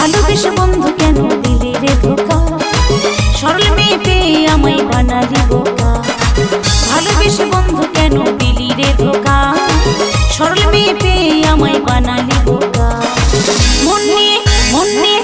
ভালোবেসে বন্ধু কেন দিলি রে ধোকা, সরল মেয়ে পেয়ে আমায় বানালি বোকা। ভালোবেসে বন্ধু কেন দিলি রে ধোকা, সরল মেয়ে পেয়ে আমায় বানালি বোকা। মন নিয়ে